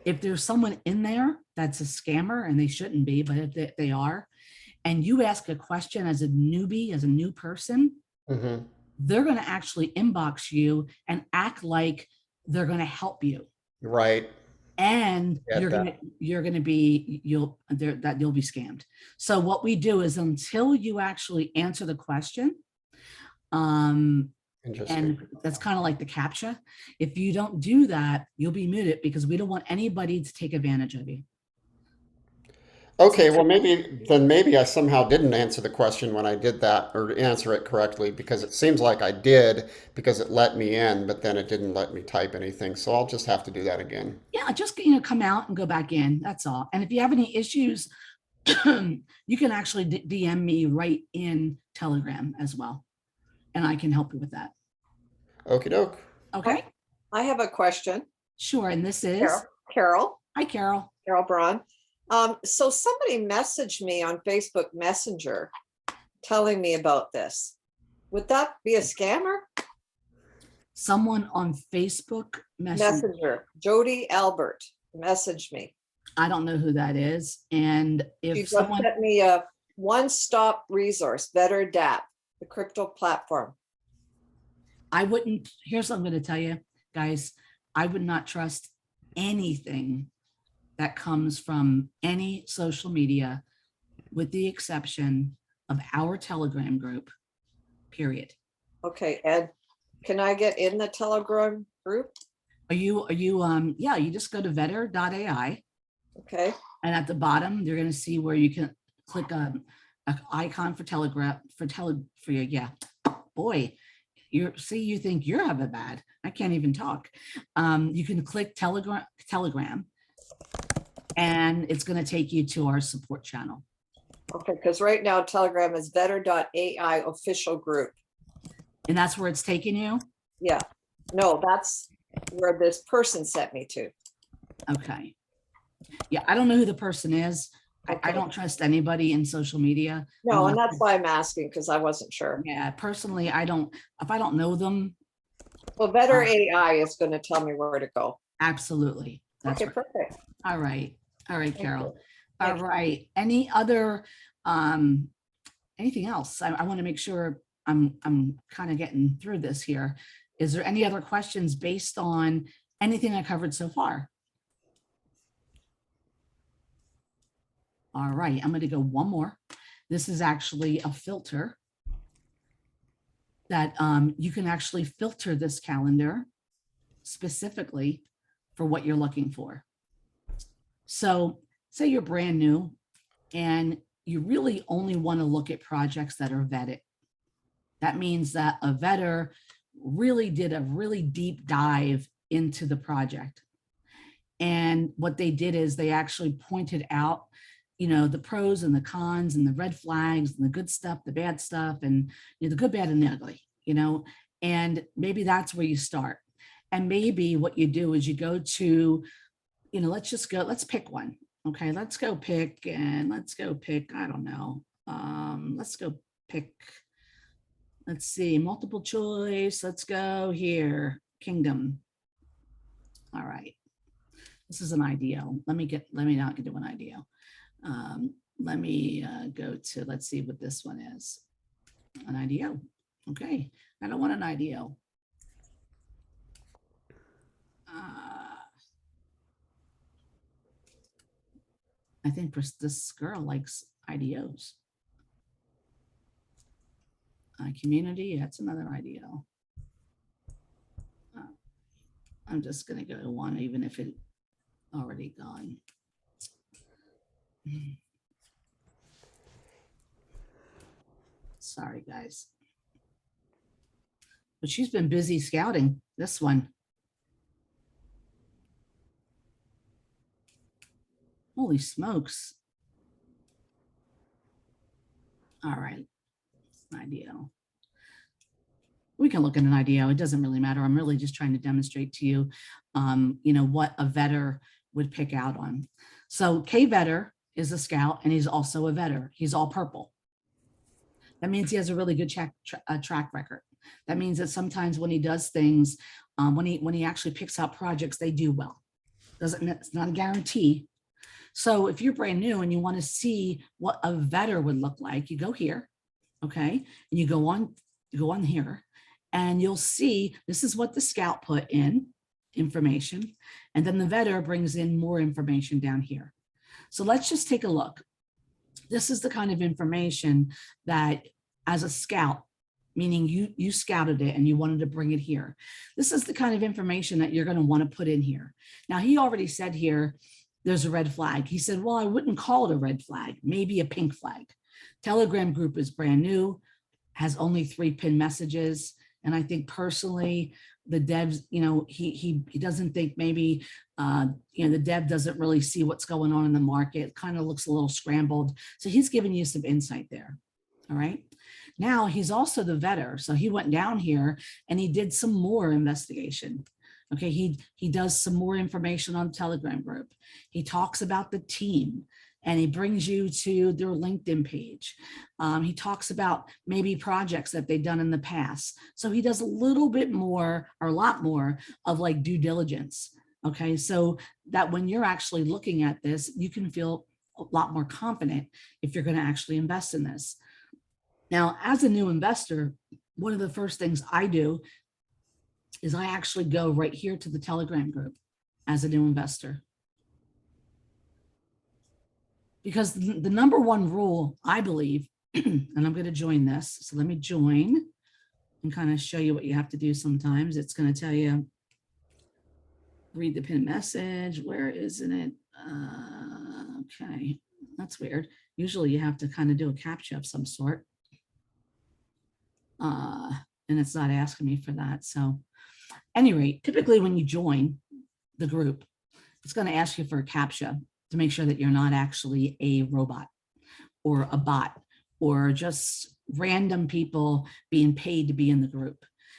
if there's someone in there that's a scammer, and they shouldn't be, but if they are, and you ask a question as a newbie, as a new person, they're going to actually inbox you and act like they're going to help you. Right. And you'll be scammed. So what we do is until you actually answer the question, and that's kind of like the CAPTCHA. If you don't do that, you'll be muted because we don't want anybody to take advantage of you. Okay, well, maybe I somehow didn't answer the question when I did that or answer it correctly because it seems like I did because it let me in, but then it didn't let me type anything. So I'll just have to do that again. Yeah, just come out and go back in. That's all. And if you have any issues, you can actually DM me right in Telegram as well, and I can help you with that. Okie doke. Okay. I have a question. Sure. And this is Carol. Hi, Carol. Carol Braun. So somebody messaged me on Facebook Messenger telling me about this. Would that be a scammer? Someone on Facebook Messenger. Jody Albert messaged me. I don't know who that is. And if she someone sent me a one-stop resource, Better dApp, the crypto platform. Here's what I'm going to tell you, guys. I would not trust anything that comes from any social media, with the exception of our Telegram group, period. Okay, Ed, can I get in the Telegram group? You just go to vetter.ai. Okay. And at the bottom, you're going to see where you can click a an icon for Telegram, for you. Yeah, boy, you think you're having bad. I can't even talk. You can click Telegram, and it's going to take you to our support channel. Okay, because right now Telegram is vetter.ai official group. And that's where it's taking you? Yeah, no, that's where this person sent me to. Okay. Yeah, I don't know who the person is. I Okay. don't trust anybody in social media. No, and unless- that's why I'm asking, because I wasn't sure. Yeah, personally, if I don't know them, Well, Vetter AI is going to tell me where to go. absolutely. That's Okay, right. perfect. All right. All right, Thank Carol. you. All Thank you. right. Any other, anything else? I want to make sure I'm kind of getting through this here. Is there any other questions based on anything I covered so far? All right, I'm going to go one more. This is actually a filter that you can actually filter this calendar specifically for what you're looking for. So say you're brand new and you really only want to look at projects that are vetted. That means that a vetter really did a really deep dive into the project. And what they did is they actually pointed out, you know, the pros and the cons and the red flags and the good stuff, the bad stuff, and you know, the good, bad, and the ugly, you know, and maybe that's where you start. And maybe what you do is you go to, you know, let's pick one. Okay, let's go pick, I don't know. Let's go pick, let's see, multiple choice. Let's go here, Kingdom. All right. This is an ideal. Let me not do an ideal. Let me go to, let's see what this one is. An ideal. Okay. I don't want an ideal. I think this girl likes IDOs. Community, that's another ideal. I'm just gonna go to one, even if it already gone. Sorry, guys. But she's been busy scouting this one. Holy smokes. All right, it's an IDO. We can look at an IDO. It doesn't really matter. I'm really just trying to demonstrate to you, you know, what a vetter would pick out on. So K-Vetter is a scout and he's also a vetter. He's all purple. That means he has a really good track record. That means that sometimes when he does things, when he actually picks out projects, they do well. It's not a guarantee. So if you're brand new and you want to see what a vetter would look like, you go here, okay, and you go on here, and you'll see this is what the scout put in information, and then the vetter brings in more information down here. So let's just take a look. This is the kind of information that as a scout, meaning you scouted it and you wanted to bring it here. This is the kind of information that you're going to want to put in here. Now, he already said here, there's a red flag. He said, well, I wouldn't call it a red flag, maybe a pink flag. Telegram group is brand new, has only 3 pin messages. And I think personally, the devs, you know, he doesn't think maybe, you know, the dev doesn't really see what's going on in the market. It kind of looks a little scrambled. So he's giving you some insight there. All right. Now he's also the vetter. So he went down here and he did some more investigation. Okay, he does some more information on Telegram group. He talks about the team and he brings you to their LinkedIn page. He talks about maybe projects that they've done in the past. So he does a little bit more or a lot more of like due diligence. Okay, so that when you're actually looking at this, you can feel a lot more confident if you're going to actually invest in this. Now, as a new investor, one of the first things I do is I actually go right here to the Telegram group as a new investor. Because the number one rule, I believe, and I'm going to join this. So let me join and kind of show you what you have to do sometimes. It's going to tell you, read the pin message. Where isn't it? Okay, that's weird. Usually you have to kind of do a CAPTCHA of some sort. And it's not asking me for that. So any rate, typically when you join the group, it's going to ask you for a CAPTCHA to make sure that you're not actually a robot or a bot or just random people being paid to be in the group.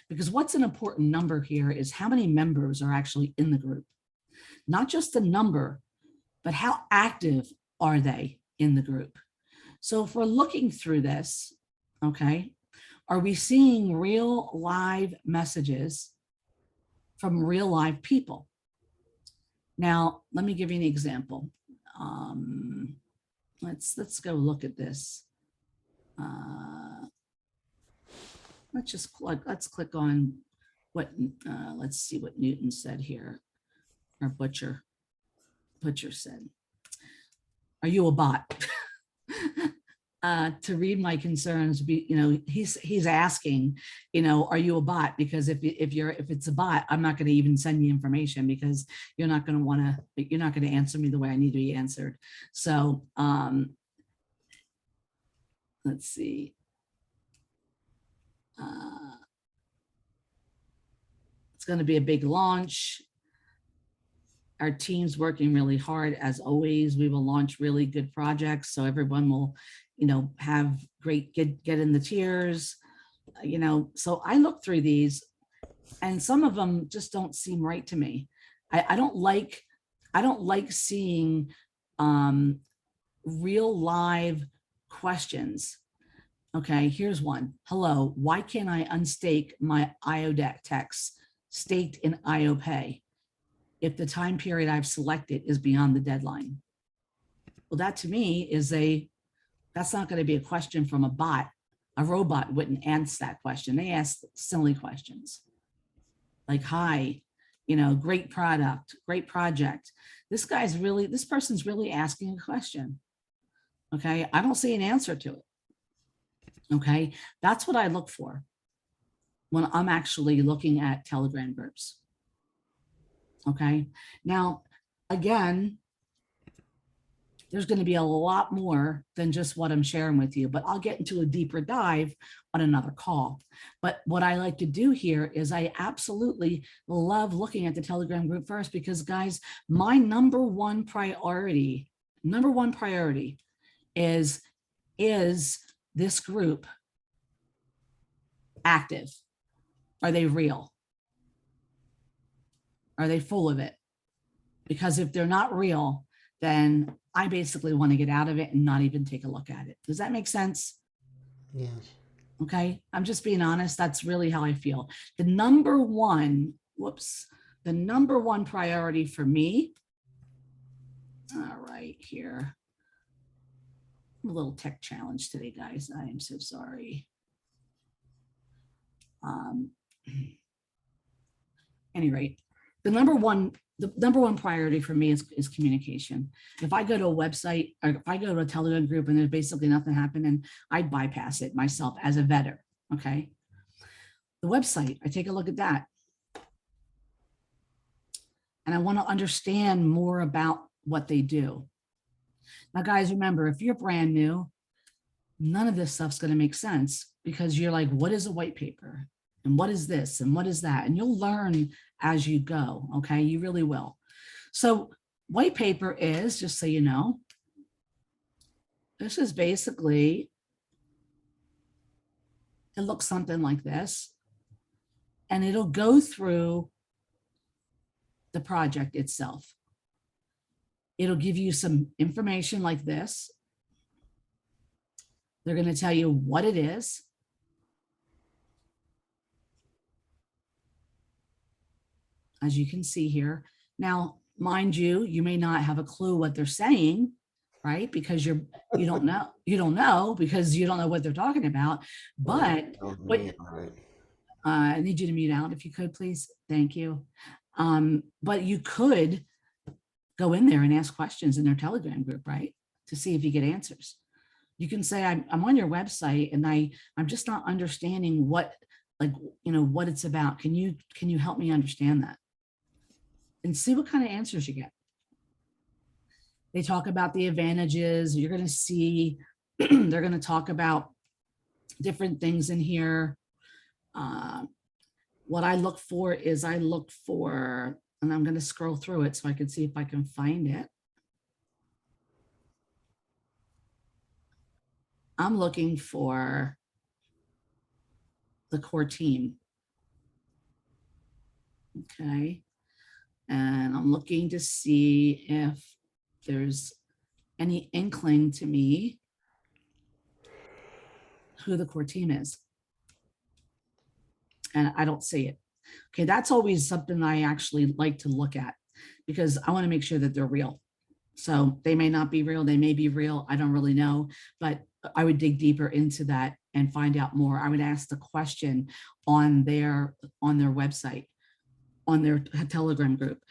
Because what's an important number here is how many members are actually in the group. Not just the number, but how active are they in the group? So if we're looking through this, okay, are we seeing real live messages from real live people? Now, let me give you an example. Let's go look at this. Let's click on what, let's see what Newton said here, or Butcher said. Are you a bot? To read my concerns, he's asking, are you a bot? Because if it's a bot, I'm not going to even send you information because you're not going to answer me the way I need to be answered. So let's see. It's going to be a big launch. Our team's working really hard. As always, we will launch really good projects. So everyone will, have great, get in the tiers, so I look through these and some of them just don't seem right to me. I don't like seeing real live questions. Okay, here's one. Hello, why can't I unstake my IODEX staked in IOPay if the time period I've selected is beyond the deadline? Well, that to me is that's not going to be a question from a bot. A robot wouldn't answer that question. They ask silly questions like, hi, great product, great project. This person's really asking a question. Okay, I don't see an answer to it. Okay, that's what I look for when I'm actually looking at Telegram groups. Okay, now, again, there's going to be a lot more than just what I'm sharing with you, but I'll get into a deeper dive on another call. But what I like to do here is I absolutely love looking at the Telegram group first, because guys, my number one priority is this group active? Are they real? Are they full of it? Because if they're not real, then I basically want to get out of it and not even take a look at it. Does that make sense? Yes. Okay, I'm just being honest. That's really how I feel. The number one priority for me. All right, here. I'm a little tech challenge today, guys. I am so sorry. Any rate, the number one priority for me is communication. If I go to a website or if I go to a Telegram group and there's basically nothing happening, I bypass it myself as a vetter. Okay. The website, I take a look at that. And I want to understand more about what they do. Now, guys, remember, if you're brand new, none of this stuff's going to make sense, because you're like, what is a white paper? And what is this? And what is that? And you'll learn as you go. Okay, you really will. So white paper is, just so you know, this is basically, it looks something like this. And it'll go through the project itself. It'll give you some information like this. They're going to tell you what it is. As you can see here. Now, mind you, you may not have a clue what they're saying, right? Because you don't know because you don't know what they're talking about. But I need you to mute out if you could, please. Thank you. But you could go in there and ask questions in their Telegram group, right? To see if you get answers. You can say, I'm on your website and I'm just not understanding what it's about. Can you help me understand that? And see what kind of answers you get. They talk about the advantages. You're going to see, they're going to talk about different things in here. What I look for is and I'm going to scroll through it so I can see if I can find it. I'm looking for the core team. Okay. And I'm looking to see if there's any inkling to me who the core team is. And I don't see it. Okay, that's always something I actually like to look at because I want to make sure that they're real. So they may not be real, they may be real, I don't really know, but I would dig deeper into that and find out more. I would ask the question on their website, on their Telegram group.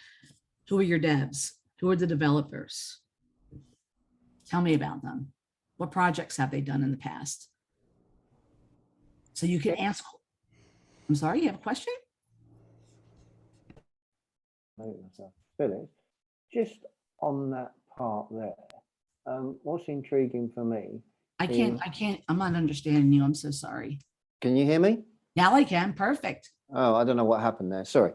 Who are your devs? Who are the developers? Tell me about them. What projects have they done in the past? So you can ask. I'm sorry, you have a question? Phyllis, just on that part there, what's intriguing for me? I'm not understanding you. I'm so sorry. Can you hear me? Now I can. Perfect. Oh, I don't know what happened there. Sorry.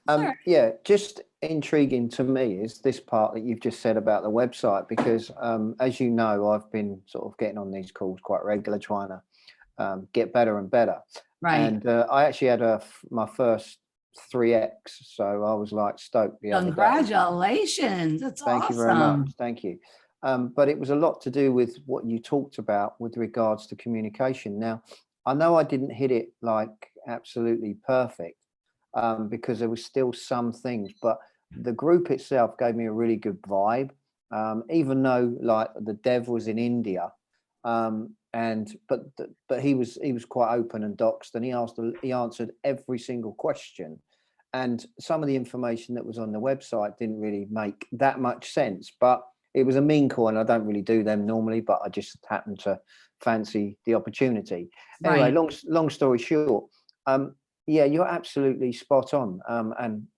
Sorry. Yeah, just intriguing to me is this part that you've just said about the website, because as you know, I've been sort of getting on these calls quite regular, trying to get better and better. Right. And I actually had my first 3X, so I was like stoked the other day. Congratulations. That's awesome. Thank you very much. Thank you. But it was a lot to do with what you talked about with regards to communication. Now, I know I didn't hit it like absolutely perfect because there was still some things, but the group itself gave me a really good vibe, even though like the dev was in India. But he was quite open and doxed, and he answered every single question. And some of the information that was on the website didn't really make that much sense, but it was a mean call, and I don't really do them normally, but I just happened to fancy the opportunity. Anyway, Right. long story short, yeah, you're absolutely spot on. And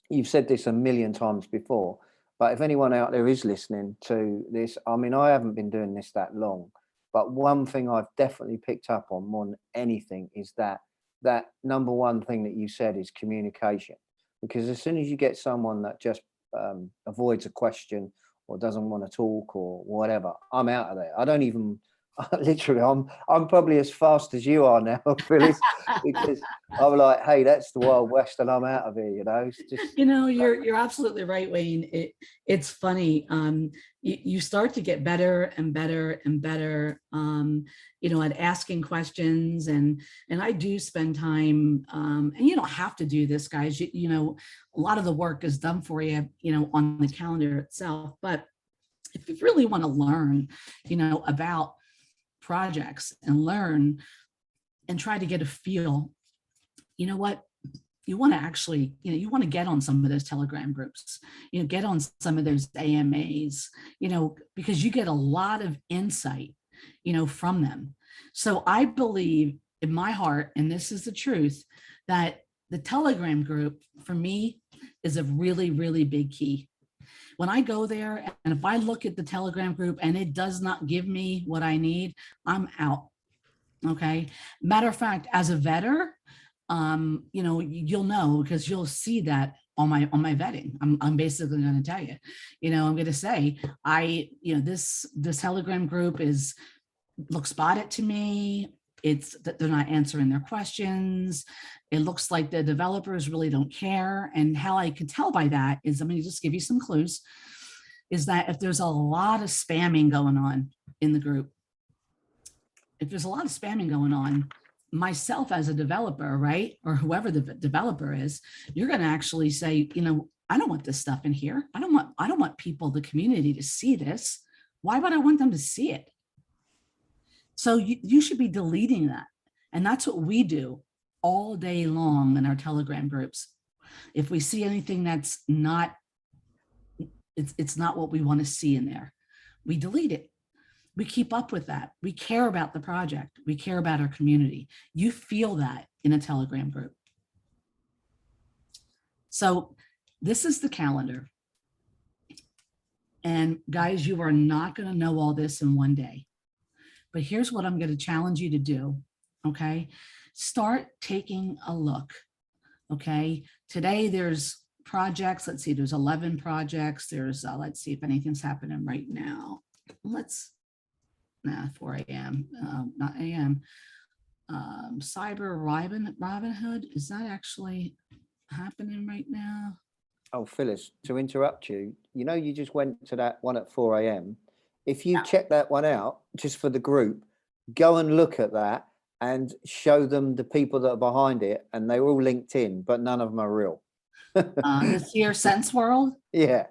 you've said this a million times before, but if anyone out there is listening to this, I mean, I haven't been doing this that long, but one thing I've definitely picked up on more than anything is that number one thing that you said is communication. Because as soon as you get someone that just avoids a question or doesn't want to talk or whatever, I'm out of there. I don't even literally, I'm probably as fast as you are now, Phyllis, because I'm like, hey, that's the Wild West and I'm out of here, you know. It's just, You know, you're absolutely right, Wayne. It's funny. You start to get better and better and better, you know, at asking questions, and I do spend time, and you don't have to do this, guys. You know, a lot of the work is done for you, you know, on the calendar itself. But if you really want to learn, you know, about projects and learn and try to get a feel, you know what? You want to actually, you know, you want to get on some of those Telegram groups, you know, get on some of those AMAs, you know, because you get a lot of insight, you know, from them. So I believe in my heart, and this is the truth, that the Telegram group for me is a really, really big key. When I go there, and if I look at the Telegram group and it does not give me what I need, I'm out. Okay. Matter of fact, as a vetter, you know, you'll know because you'll see that on my vetting. I'm basically going to tell you, you know, I'm going to say, you know, this Telegram group looks spotted to me. It's that they're not answering their questions. It looks like the developers really don't care. And how I can tell by that is, I'm going to just give you some clues, is that if there's a lot of spamming going on in the group, if there's a lot of spamming going on, myself as a developer, right, or whoever the developer is, you're going to actually say, you know, I don't want this stuff in here. I don't want people, the community, to see this. Why would I want them to see it? So you should be deleting that. And that's what we do all day long in our Telegram groups. If we see anything that's not, it's not what we want to see in there, we delete it. We keep up with that. We care about the project. We care about our community. You feel that in a Telegram group. So this is the calendar. And guys, you are not going to know all this in one day. But here's what I'm going to challenge you to do. Okay. Start taking a look. Okay. Today there's projects. Let's see, there's 11 projects. There's, let's see if anything's happening right now. 4 a.m. Not a.m. Cyber Robinhood. Is that actually happening right now? Oh, Phyllis, to interrupt you, you just went to that one at 4 a.m. If you check that one out just for the group, go and look at that and show them the people that are behind it, and they're all linked in, but none of them are real. This here, Sense World. Yeah,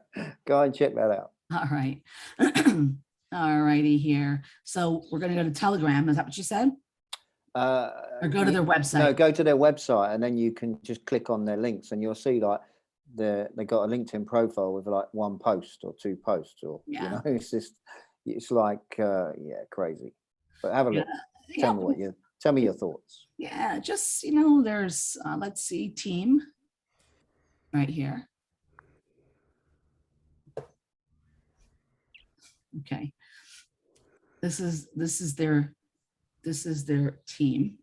go and check that out. All right. All righty here. So we're going to go to Telegram. Is that what you said? Or go to their website? No, go to their website, and then you can just click on their links, and you'll see like they got a LinkedIn profile with like 1 post or 2 posts, or it's like crazy. But have a look. Tell me your thoughts. Yeah, just there's let's see, team right here. Okay. This is their team.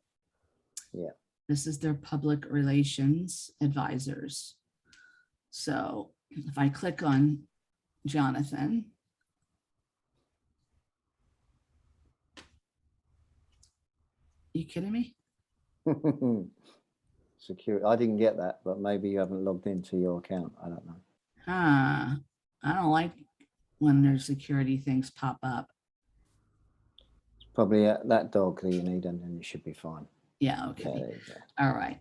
Yeah. This is their public relations advisors. So if I click on Jonathan, you kidding me? Security. I didn't get that, but maybe you haven't logged into your account. I don't know. I don't like when there's security things pop up. It's probably that dog that you need, and then you should be fine. Yeah, okay. Yeah, there you go. All right.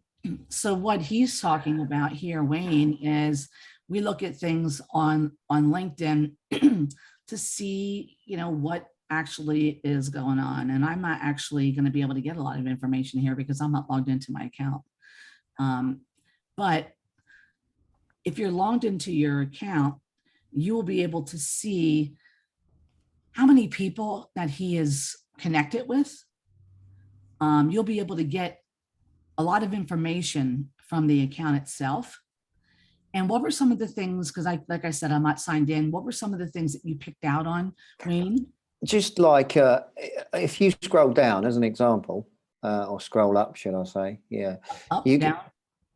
So what he's talking about here, Wayne, is we look at things on LinkedIn to see, what actually is going on. And I'm not actually going to be able to get a lot of information here because I'm not logged into my account. But if you're logged into your account, you will be able to see how many people that he is connected with. You'll be able to get a lot of information from the account itself. And what were some of the things, because like I said, I'm not signed in. What were some of the things that you picked out on, Wayne? Just like if you scroll down as an example, or scroll up, should I say? Yeah. Up, You down?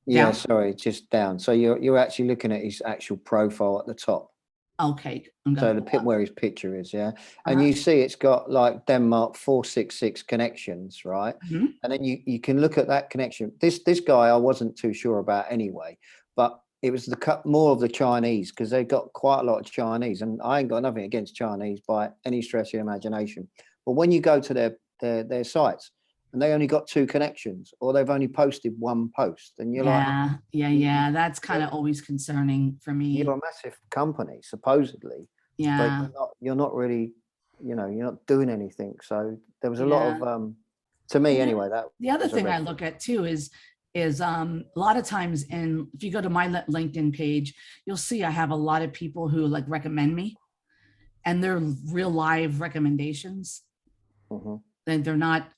Yeah, Down? sorry, just down. So you're actually looking at his actual profile at the top. Okay. So the pit where his picture is, yeah. And Uh-huh. you see it's got like Denmark 466 connections, right? Mhm. And then you can look at that connection. This guy I wasn't too sure about anyway, but it was more of the Chinese, because they've got quite a lot of Chinese, and I ain't got nothing against Chinese by any stretch of the imagination. But when you go to their sites and they only got 2 connections, or they've only posted 1 post, and you're like, Yeah. That's kind of always concerning for me. you're a massive company, supposedly, Yeah. but you're not really, you're not doing anything. So there was a lot of, to me anyway, that The other was a thing red I flag. look at too is a lot of times if you go to my LinkedIn page, you'll see I have a lot of people who like recommend me, and they're real live recommendations. Mhm. They're not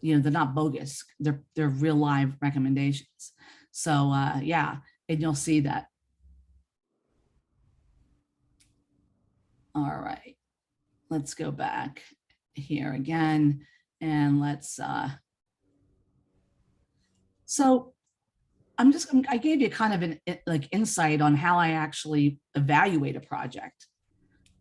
they're not bogus. They're real live recommendations. So yeah, and you'll see that. All right, let's go back here again, and let's so I gave you kind of an insight on how I actually evaluate a project.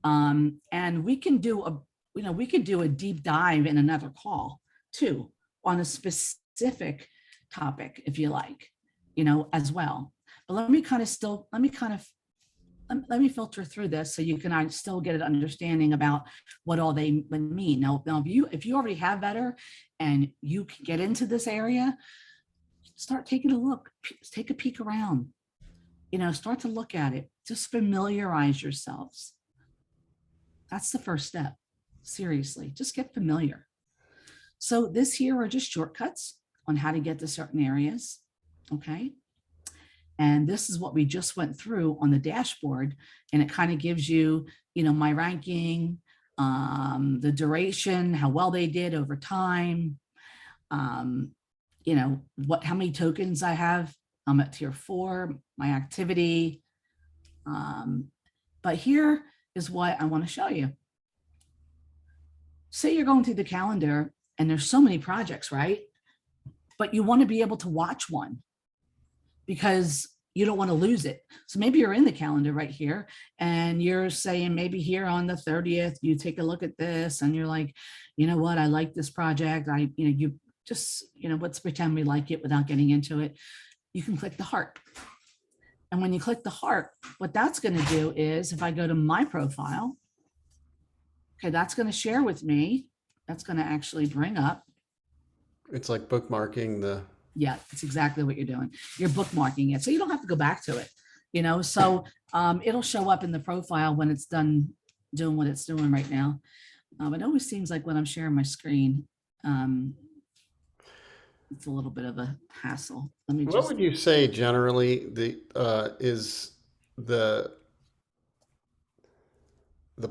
And we can do a deep dive in another call too, on a specific topic, if you like, as well. But let me filter through this so you can still get an understanding about what all they mean. Now if you already have Vetter and you can get into this area, start taking a look, take a peek around, start to look at it, just familiarize yourselves. That's the first step. Seriously, just get familiar. So this here are just shortcuts on how to get to certain areas. Okay. And this is what we just went through on the dashboard. And it kind of gives you, my ranking, the duration, how well they did over time, how many tokens I have. I'm at tier 4, my activity, But here is what I want to show you. Say you're going through the calendar and there's so many projects, right? But you want to be able to watch one because you don't want to lose it. So maybe you're in the calendar right here and you're saying maybe here on the 30th, you take a look at this and you're like, you know what, I like this project. You just, let's pretend we like it without getting into it. You can click the heart. And when you click the heart, what that's going to do is if I go to my profile, okay, that's going to share with me. That's going to actually bring up. It's like bookmarking the. Yeah, it's exactly what you're doing. You're bookmarking it. So you don't have to go back to it, so it'll show up in the profile when it's done doing what it's doing right now. It always seems like when I'm sharing my screen, it's a little bit of a hassle. Let me What just. would you say generally is the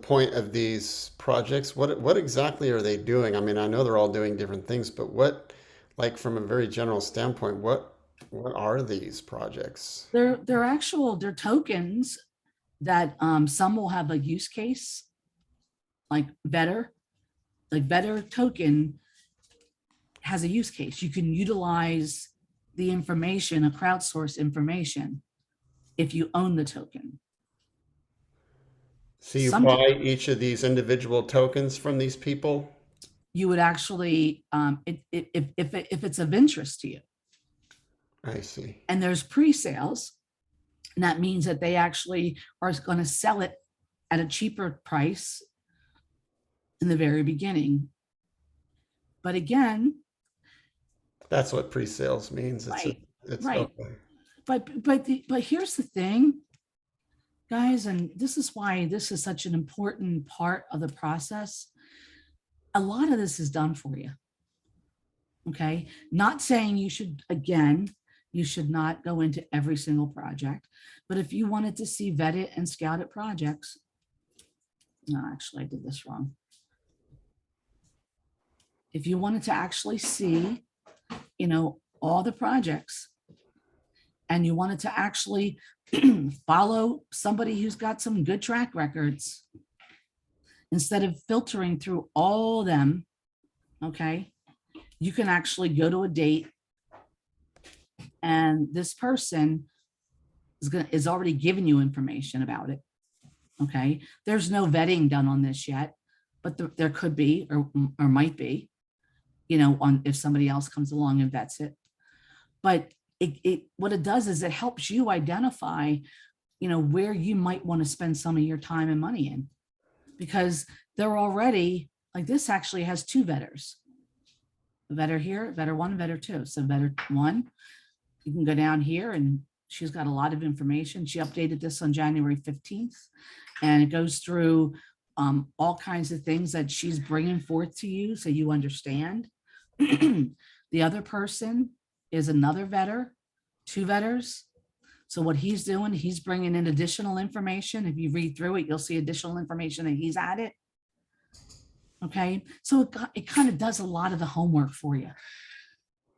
point of these projects? What exactly are they doing? I mean, I know they're all doing different things, but what, like from a very general standpoint, what are these projects? They're tokens that some will have a use case, like Better token has a use case. You can utilize the information, a crowdsource information, if you own the token. So you buy each of these individual tokens from these people? You would actually, if it's of interest to you. I see. And there's pre-sales, and that means that they actually are going to sell it at a cheaper price in the very beginning. But again, that's what pre-sales means. It's right. Okay. But here's the thing, guys, and this is why this is such an important part of the process. A lot of this is done for you. Okay. Not saying you should not go into every single project, but if you wanted to see vetted and scouted projects, no, actually I did this wrong. If you wanted to actually see, all the projects, and you wanted to actually follow somebody who's got some good track records, instead of filtering through all of them, okay, you can actually go to a date and this person is already giving you information about it. Okay. There's no vetting done on this yet, but there could be, or might be, on if somebody else comes along and vets it. But what it does is it helps you identify, where you might want to spend some of your time and money in, because they're already, like this actually has two vetters. A vetter here, vetter one, vetter two. So vetter one, you can go down here and she's got a lot of information. She updated this on January 15th, and it goes through all kinds of things that she's bringing forth to you so you understand. The other person is another vetter, two vetters. So what he's doing, he's bringing in additional information. If you read through it, you'll see additional information that he's added. Okay, so it kind of does a lot of the homework for you,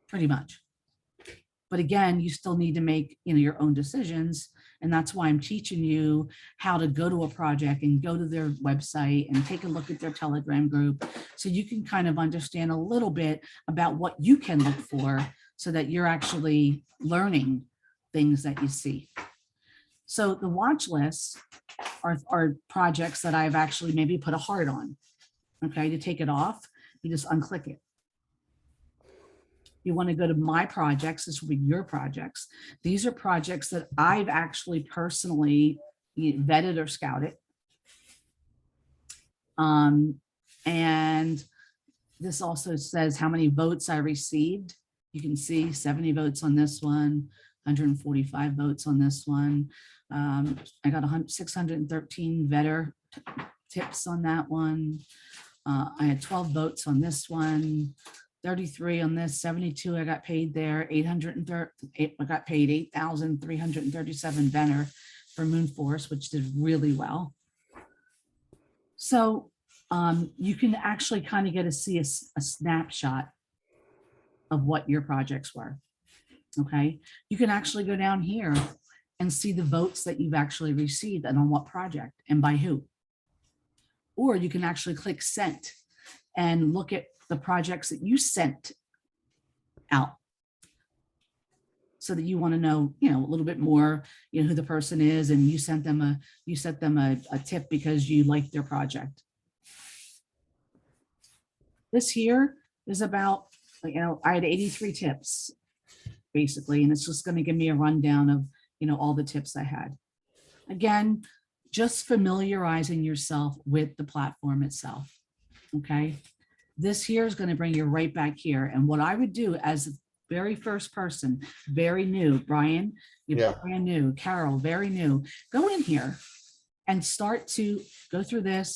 pretty much. But again, you still need to make your own decisions. And that's why I'm teaching you how to go to a project and go to their website and take a look at their Telegram group, so you can kind of understand a little bit about what you can look for, so that you're actually learning things that you see. So the watch lists are projects that I've actually maybe put a heart on. Okay, to take it off, you just unclick it. You want to go to my projects, this will be your projects. These are projects that I've actually personally vetted or scouted. And this also says how many votes I received. You can see 70 votes on this one, 145 votes on this one. I got 613 vetter tips on that one. I had 12 votes on this one, 33 on this, 72 I got paid there, 830, I got paid 8,337 vetter for Moonforce, which did really well. So you can actually kind of get to see a snapshot of what your projects were. Okay, you can actually go down here and see the votes that you've actually received and on what project and by who. Or you can actually click sent and look at the projects that you sent out, so that you want to know, a little bit more, who the person is, and you sent them a tip because you liked their project. This here is about, I had 83 tips basically, and it's just going to give me a rundown of, all the tips I had. Again, just familiarizing yourself with the platform itself. Okay. This here is going to bring you right back here. And what I would do as the very first person, very new, Brian, you're Yeah. brand new, Carol, very new, go in here and start to go through this